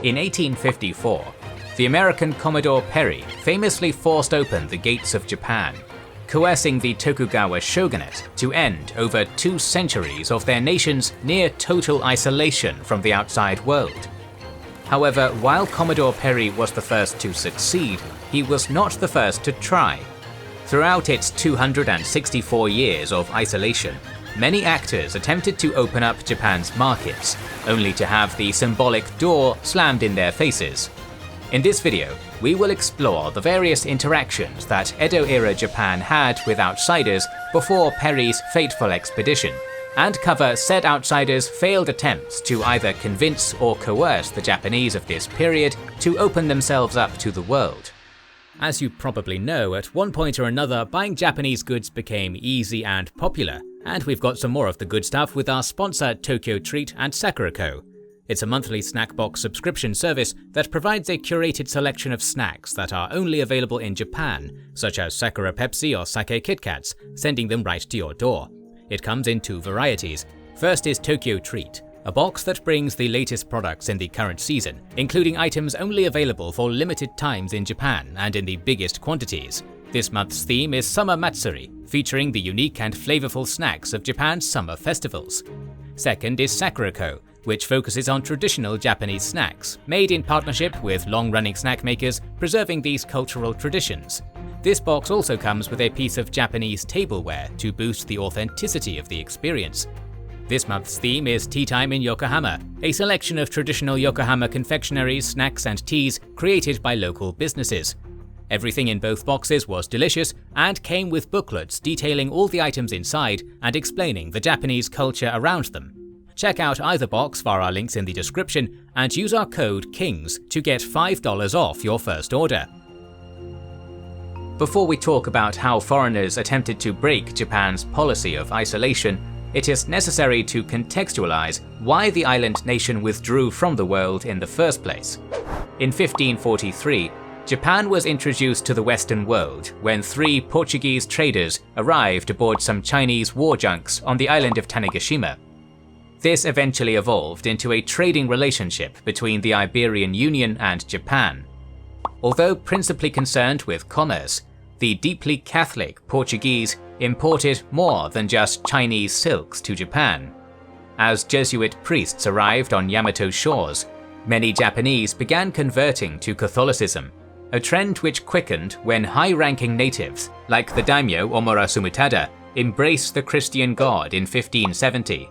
In 1854, the American Commodore Perry famously forced open the gates of Japan, coercing the Tokugawa shogunate to end over 2 centuries of their nation's near total isolation from the outside world. However, while Commodore Perry was the first to succeed, he was not the first to try. Throughout its 264 years of isolation, many actors attempted to open up Japan's markets, only to have the symbolic door slammed in their faces. In this video, we will explore the various interactions that Edo-era Japan had with outsiders before Perry's fateful expedition, and cover said outsiders' failed attempts to either convince or coerce the Japanese of this period to open themselves up to the world. As you probably know, at one point or another, buying Japanese goods became easy and popular, and we've got some more of the good stuff with our sponsor Tokyo Treat and Sakoku. It's a monthly snack box subscription service that provides a curated selection of snacks that are only available in Japan, such as Sakura Pepsi or Sake Kit Kats, sending them right to your door. It comes in 2 varieties. First is Tokyo Treat, a box that brings the latest products in the current season, including items only available for limited times in Japan and in the biggest quantities. This month's theme is Summer Matsuri, featuring the unique and flavorful snacks of Japan's summer festivals. Second is Sakoku, which focuses on traditional Japanese snacks, made in partnership with long-running snack makers, preserving these cultural traditions. This box also comes with a piece of Japanese tableware to boost the authenticity of the experience. This month's theme is Tea Time in Yokohama, a selection of traditional Yokohama confectioneries, snacks and teas created by local businesses. Everything in both boxes was delicious and came with booklets detailing all the items inside and explaining the Japanese culture around them. Check out either box via our links in the description and use our code KINGS to get $5 off your first order. Before we talk about how foreigners attempted to break Japan's policy of isolation, it is necessary to contextualize why the island nation withdrew from the world in the first place. In 1543, Japan was introduced to the Western world when 3 Portuguese traders arrived aboard some Chinese war junks on the island of Tanegashima. This eventually evolved into a trading relationship between the Iberian Union and Japan. Although principally concerned with commerce, the deeply Catholic Portuguese imported more than just Chinese silks to Japan. As Jesuit priests arrived on Yamato shores, many Japanese began converting to Catholicism, a trend which quickened when high-ranking natives, like the daimyo Omura Sumitada, embraced the Christian god in 1570.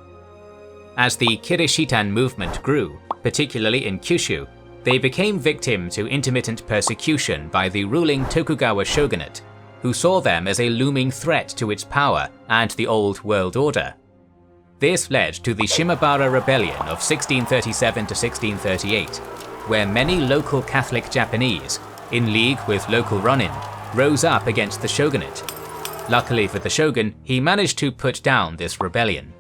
As the Kirishitan movement grew, particularly in Kyushu, they became victim to intermittent persecution by the ruling Tokugawa shogunate, who saw them as a looming threat to its power and the old world order. This led to the Shimabara Rebellion of 1637 to 1638, where many local Catholic Japanese, in league with local ronin, rose up against the shogunate. Luckily for the shogun, he managed to put down this rebellion.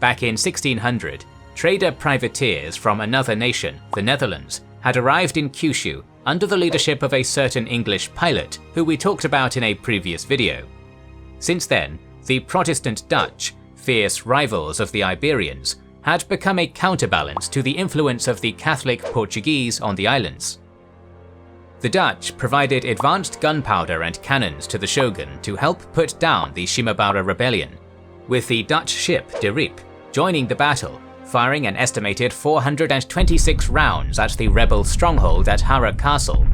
Back in 1600, trader privateers from another nation, the Netherlands, had arrived in Kyushu under the leadership of a certain English pilot who we talked about in a previous video. Since then, the Protestant Dutch, fierce rivals of the Iberians, had become a counterbalance to the influence of the Catholic Portuguese on the islands. The Dutch provided advanced gunpowder and cannons to the shogun to help put down the Shimabara rebellion, with the Dutch ship De Riep joining the battle, firing an estimated 426 rounds at the rebel stronghold at Hara Castle.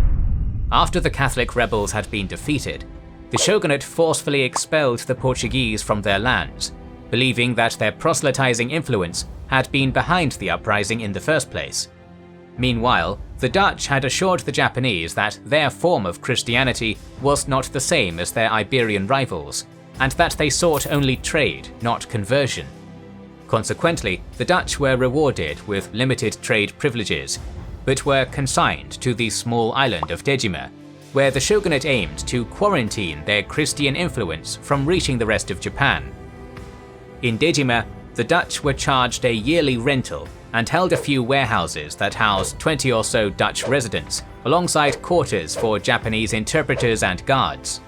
After the Catholic rebels had been defeated, the shogunate forcefully expelled the Portuguese from their lands, believing that their proselytizing influence had been behind the uprising in the first place. Meanwhile, the Dutch had assured the Japanese that their form of Christianity was not the same as their Iberian rivals, and that they sought only trade, not conversion. Consequently, the Dutch were rewarded with limited trade privileges, but were consigned to the small island of Dejima, where the shogunate aimed to quarantine their Christian influence from reaching the rest of Japan. In Dejima, the Dutch were charged a yearly rental and held a few warehouses that housed 20 or so Dutch residents, alongside quarters for Japanese interpreters and guards.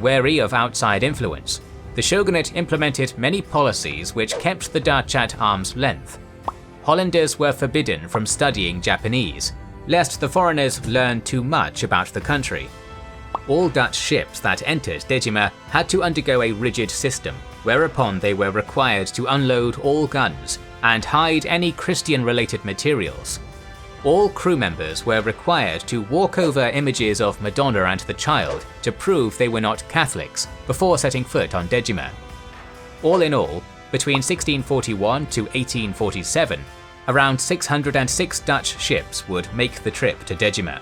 Wary of outside influence, the shogunate implemented many policies which kept the Dutch at arm's length. Hollanders were forbidden from studying Japanese, lest the foreigners learn too much about the country. All Dutch ships that entered Dejima had to undergo a rigid system, whereupon they were required to unload all guns and hide any Christian-related materials. All crew members were required to walk over images of Madonna and the Child to prove they were not Catholics before setting foot on Dejima. All in all, between 1641 to 1847, around 606 Dutch ships would make the trip to Dejima.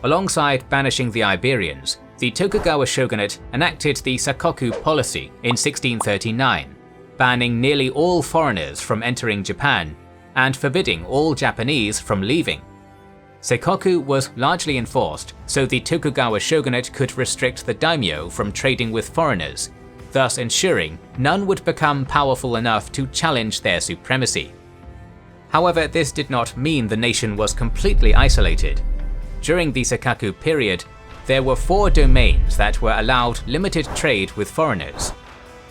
Alongside banishing the Iberians, the Tokugawa shogunate enacted the Sakoku policy in 1639, banning nearly all foreigners from entering Japan and forbidding all Japanese from leaving. Sakoku was largely enforced so the Tokugawa shogunate could restrict the daimyo from trading with foreigners, thus ensuring none would become powerful enough to challenge their supremacy. However, this did not mean the nation was completely isolated. During the Sakoku period, there were 4 domains that were allowed limited trade with foreigners.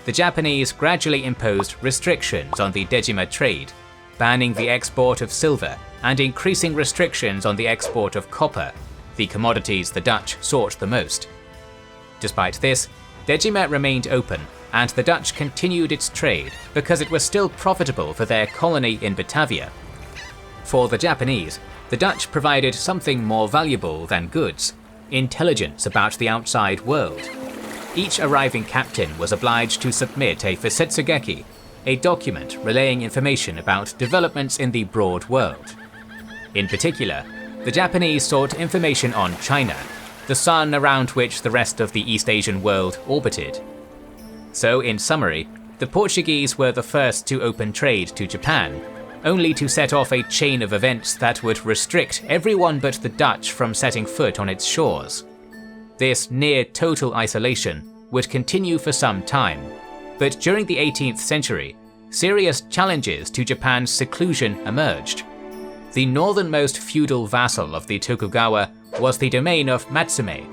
The Japanese gradually imposed restrictions on the Dejima trade, banning the export of silver and increasing restrictions on the export of copper, the commodities the Dutch sought the most. Despite this, Dejima remained open and the Dutch continued its trade because it was still profitable for their colony in Batavia. For the Japanese, the Dutch provided something more valuable than goods: intelligence about the outside world. Each arriving captain was obliged to submit a fusetsugeki, a document relaying information about developments in the broad world. In particular, the Japanese sought information on China, the sun around which the rest of the East Asian world orbited. So, in summary, the Portuguese were the first to open trade to Japan, only to set off a chain of events that would restrict everyone but the Dutch from setting foot on its shores. This near-total isolation would continue for some time, but during the 18th century, serious challenges to Japan's seclusion emerged. The northernmost feudal vassal of the Tokugawa was the domain of Matsume.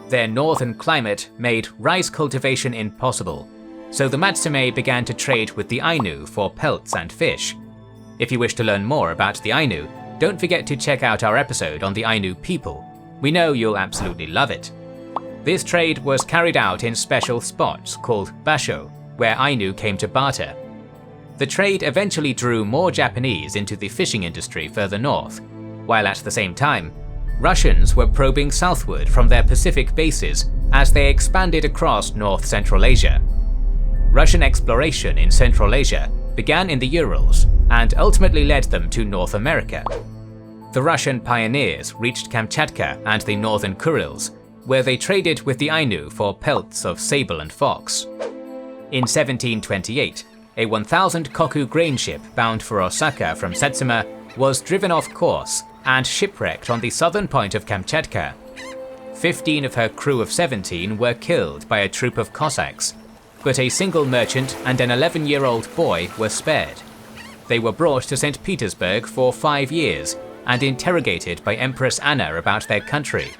Their northern climate made rice cultivation impossible, so the Matsume began to trade with the Ainu for pelts and fish. If you wish to learn more about the Ainu, don't forget to check out our episode on the Ainu people. We know you'll absolutely love it. This trade was carried out in special spots called basho, where Ainu came to barter. The trade eventually drew more Japanese into the fishing industry further north, while at the same time, Russians were probing southward from their Pacific bases as they expanded across North-Central Asia. Russian exploration in Central Asia began in the Urals and ultimately led them to North America. The Russian pioneers reached Kamchatka and the northern Kurils, where they traded with the Ainu for pelts of sable and fox. In 1728, a 1,000 koku grain ship bound for Osaka from Satsuma was driven off course and shipwrecked on the southern point of Kamchatka. 15 of her crew of 17 were killed by a troop of Cossacks, but a single merchant and an 11-year-old boy were spared. They were brought to St. Petersburg for 5 years and interrogated by Empress Anna about their country.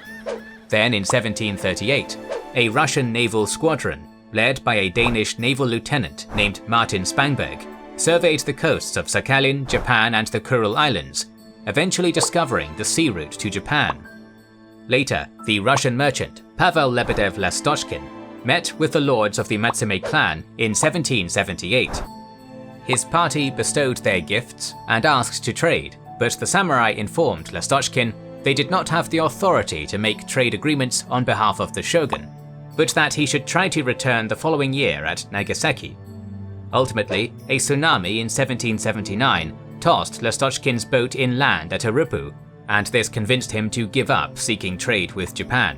Then in 1738, a Russian naval squadron, led by a Danish naval lieutenant named Martin Spangberg, surveyed the coasts of Sakhalin, Japan and the Kuril Islands, eventually discovering the sea route to Japan. Later, the Russian merchant Pavel Lebedev Lastochkin met with the lords of the Matsume clan in 1778. His party bestowed their gifts and asked to trade, but the samurai informed Lastochkin they did not have the authority to make trade agreements on behalf of the shogun, but that he should try to return the following year at Nagasaki. Ultimately, a tsunami in 1779 tossed Lastochkin's boat inland at Arupu, and this convinced him to give up seeking trade with Japan.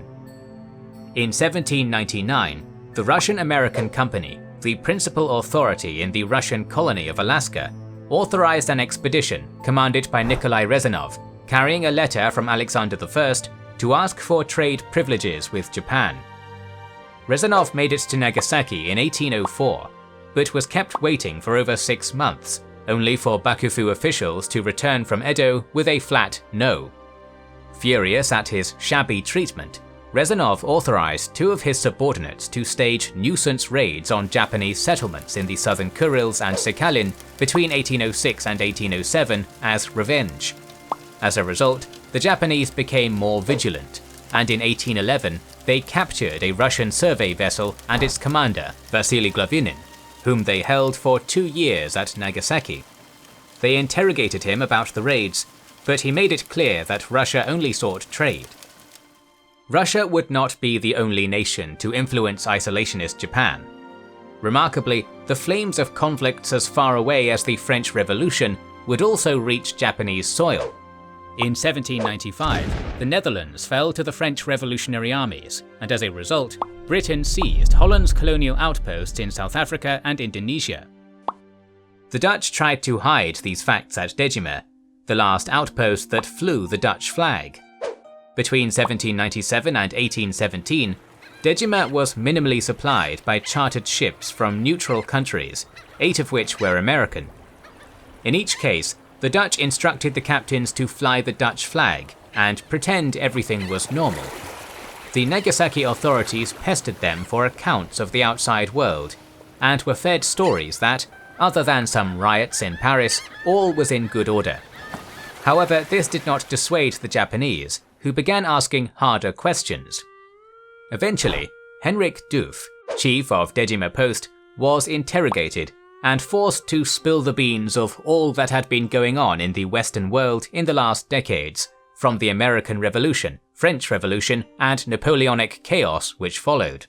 In 1799, the Russian-American Company, the principal authority in the Russian colony of Alaska, authorized an expedition commanded by Nikolai Rezanov, carrying a letter from Alexander I to ask for trade privileges with Japan. Rezanov made it to Nagasaki in 1804, but was kept waiting for over 6 months, only for Bakufu officials to return from Edo with a flat no. Furious at his shabby treatment, Rezanov authorized two of his subordinates to stage nuisance raids on Japanese settlements in the southern Kurils and Sakhalin between 1806 and 1807 as revenge. As a result, the Japanese became more vigilant, and in 1811 they captured a Russian survey vessel and its commander, Vasily Glavinin, whom they held for 2 years at Nagasaki. They interrogated him about the raids, but he made it clear that Russia only sought trade. Russia would not be the only nation to influence isolationist Japan. Remarkably, the flames of conflicts as far away as the French Revolution would also reach Japanese soil. In 1795, the Netherlands fell to the French revolutionary armies, and as a result, Britain seized Holland's colonial outposts in South Africa and Indonesia. The Dutch tried to hide these facts at Dejima, the last outpost that flew the Dutch flag. Between 1797 and 1817, Dejima was minimally supplied by chartered ships from neutral countries, 8 of which were American. In each case, the Dutch instructed the captains to fly the Dutch flag and pretend everything was normal. The Nagasaki authorities pestered them for accounts of the outside world, and were fed stories that, other than some riots in Paris, all was in good order. However, this did not dissuade the Japanese, who began asking harder questions. Eventually, Henrik Doof, chief of Dejima Post, was interrogated and forced to spill the beans of all that had been going on in the Western world in the last decades, from the American Revolution, French Revolution, and Napoleonic chaos which followed.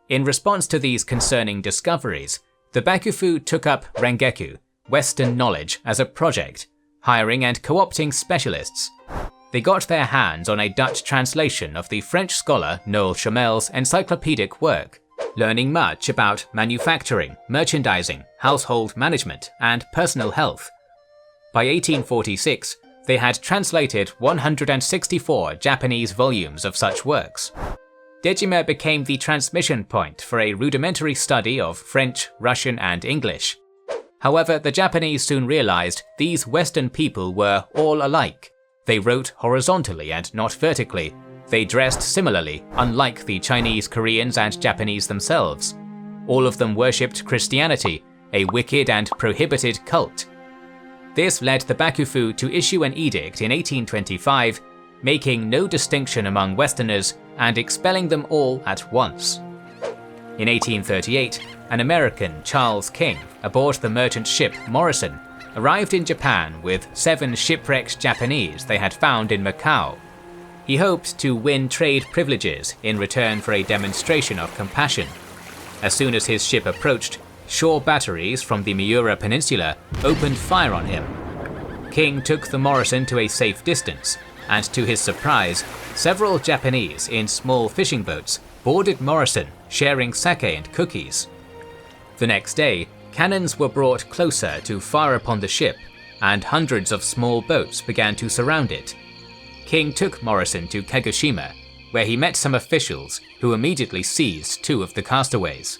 In response to these concerning discoveries, the Bakufu took up Rengeku, Western knowledge, as a project, hiring and co-opting specialists. They got their hands on a Dutch translation of the French scholar Noel Chamel's encyclopedic work, learning much about manufacturing, merchandising, household management, and personal health. By 1846, they had translated 164 Japanese volumes of such works. Dejima became the transmission point for a rudimentary study of French, Russian, and English. However, the Japanese soon realized these Western people were all alike. They wrote horizontally and not vertically. They dressed similarly, unlike the Chinese, Koreans, and Japanese themselves. All of them worshipped Christianity, a wicked and prohibited cult. This led the Bakufu to issue an edict in 1825, making no distinction among Westerners and expelling them all at once. In 1838, an American, Charles King, aboard the merchant ship Morrison, arrived in Japan with 7 shipwrecked Japanese they had found in Macau. He hoped to win trade privileges in return for a demonstration of compassion. As soon as his ship approached, shore batteries from the Miura Peninsula opened fire on him. King took the Morrison to a safe distance, and to his surprise, several Japanese in small fishing boats boarded Morrison, sharing sake and cookies. The next day, cannons were brought closer to fire upon the ship, and hundreds of small boats began to surround it. King took Morrison to Kagoshima, where he met some officials who immediately seized 2 of the castaways.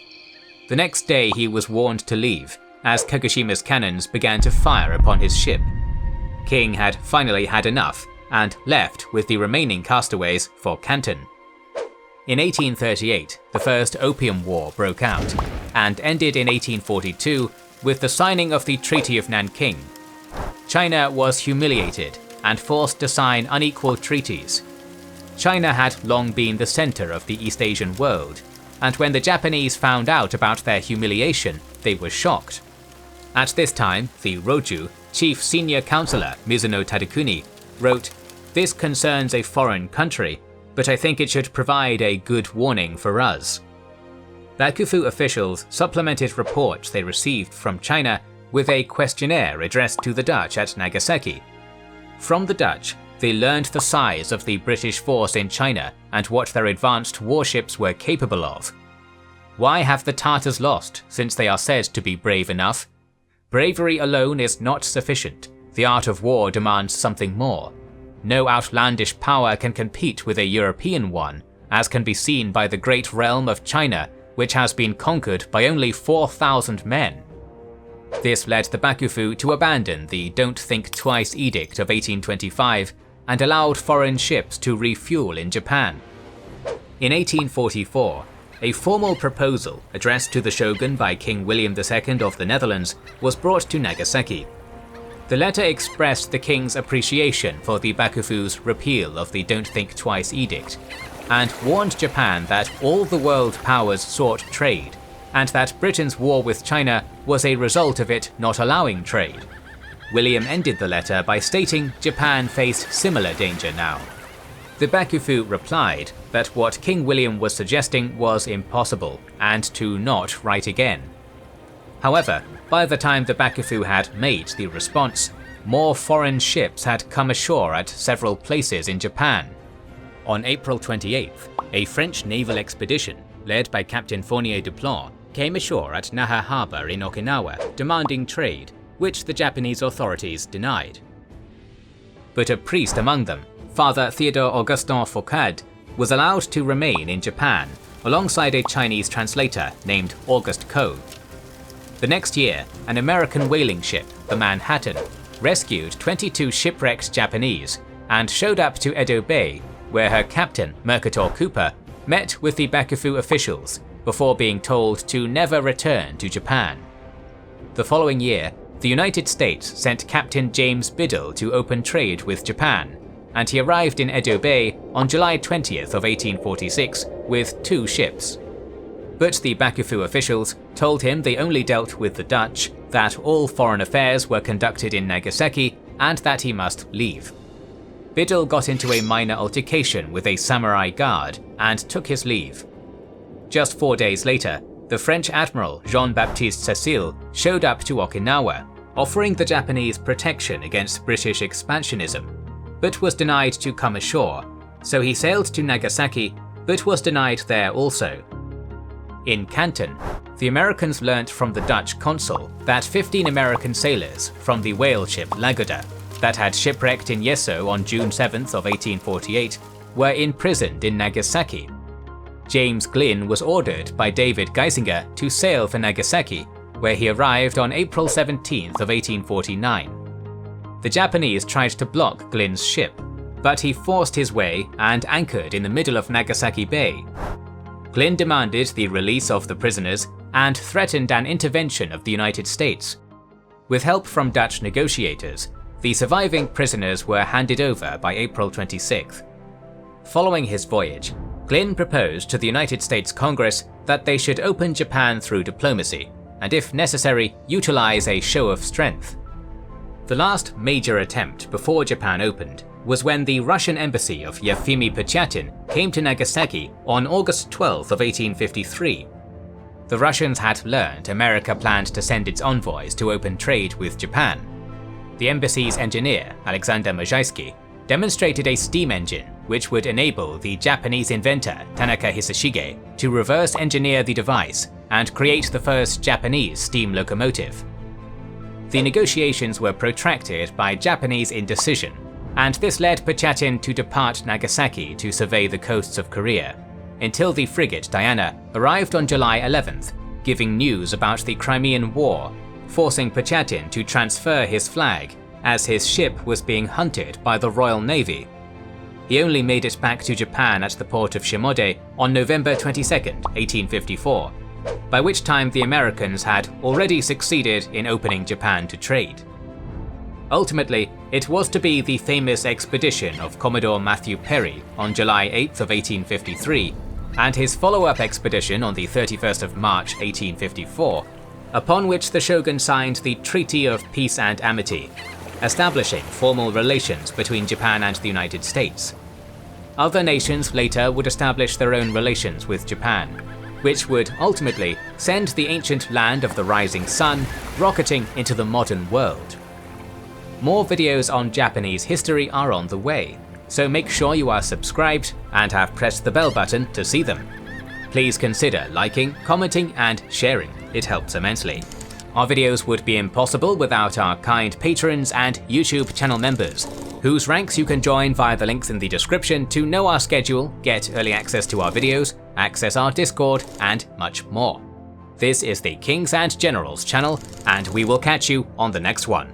The next day he was warned to leave, as Kagoshima's cannons began to fire upon his ship. King had finally had enough, and left with the remaining castaways for Canton. In 1838, the First Opium War broke out, and ended in 1842 with the signing of the Treaty of Nanking. China was humiliated and forced to sign unequal treaties. China had long been the center of the East Asian world, and when the Japanese found out about their humiliation, they were shocked. At this time, the Roju, Chief Senior Counselor Mizuno Tadakuni, wrote, "This concerns a foreign country, but I think it should provide a good warning for us." Bakufu officials supplemented reports they received from China with a questionnaire addressed to the Dutch at Nagasaki. From the Dutch, they learned the size of the British force in China and what their advanced warships were capable of. Why have the Tartars lost, since they are said to be brave enough? Bravery alone is not sufficient. The art of war demands something more. No outlandish power can compete with a European one, as can be seen by the great realm of China, which has been conquered by only 4,000 men. This led the Bakufu to abandon the Don't Think Twice Edict of 1825 and allowed foreign ships to refuel in Japan. In 1844, a formal proposal addressed to the shogun by King William II of the Netherlands was brought to Nagasaki. The letter expressed the king's appreciation for the Bakufu's repeal of the Don't Think Twice edict, and warned Japan that all the world powers sought trade, and that Britain's war with China was a result of it not allowing trade. William ended the letter by stating Japan faced similar danger now. The Bakufu replied that what King William was suggesting was impossible, and to not write again. However, by the time the Bakufu had made the response, more foreign ships had come ashore at several places in Japan. On April 28th, a French naval expedition, led by Captain Fournier Duplat, came ashore at Naha Harbor in Okinawa, demanding trade, which the Japanese authorities denied. But a priest among them, Father Theodore Augustin Foucault, was allowed to remain in Japan, alongside a Chinese translator named Auguste Coe. The next year, an American whaling ship, the Manhattan, rescued 22 shipwrecked Japanese and showed up to Edo Bay, where her captain, Mercator Cooper, met with the Bakufu officials before being told to never return to Japan. The following year, the United States sent Captain James Biddle to open trade with Japan, and he arrived in Edo Bay on July 20th of 1846 with 2 ships. But the Bakufu officials told him they only dealt with the Dutch, that all foreign affairs were conducted in Nagasaki, and that he must leave. Biddle got into a minor altercation with a samurai guard and took his leave. Just 4 days later, the French Admiral Jean-Baptiste Cecil showed up to Okinawa, offering the Japanese protection against British expansionism, but was denied to come ashore, so he sailed to Nagasaki, but was denied there also. In Canton, the Americans learnt from the Dutch consul that 15 American sailors from the whale ship Lagoda, that had shipwrecked in Yeso on June 7th of 1848, were imprisoned in Nagasaki. James Glynn was ordered by David Geisinger to sail for Nagasaki, where he arrived on April 17th of 1849. The Japanese tried to block Glynn's ship, but he forced his way and anchored in the middle of Nagasaki Bay. Glynn demanded the release of the prisoners and threatened an intervention of the United States. With help from Dutch negotiators, the surviving prisoners were handed over by April 26th. Following his voyage, Glynn proposed to the United States Congress that they should open Japan through diplomacy, and if necessary, utilize a show of strength. The last major attempt before Japan opened was when the Russian embassy of Yefimi Putiatin came to Nagasaki on August 12th of 1853. The Russians had learned America planned to send its envoys to open trade with Japan. The embassy's engineer, Alexander Możajski, demonstrated a steam engine which would enable the Japanese inventor Tanaka Hisashige to reverse engineer the device and create the first Japanese steam locomotive. The negotiations were protracted by Japanese indecision, and this led Putiatin to depart Nagasaki to survey the coasts of Korea, until the frigate Diana arrived on July 11th, giving news about the Crimean War, forcing Putiatin to transfer his flag as his ship was being hunted by the Royal Navy. He only made it back to Japan at the port of Shimode on November 22, 1854, by which time the Americans had already succeeded in opening Japan to trade. Ultimately, it was to be the famous expedition of Commodore Matthew Perry on July 8th of 1853, and his follow-up expedition on the 31st of March 1854, upon which the shogun signed the Treaty of Peace and Amity, establishing formal relations between Japan and the United States. Other nations later would establish their own relations with Japan, which would ultimately send the ancient land of the rising sun rocketing into the modern world. More videos on Japanese history are on the way, so make sure you are subscribed and have pressed the bell button to see them. Please consider liking, commenting and sharing, it helps immensely. Our videos would be impossible without our kind patrons and YouTube channel members, whose ranks you can join via the links in the description to know our schedule, get early access to our videos, access our Discord, and much more. This is the Kings and Generals channel, and we will catch you on the next one.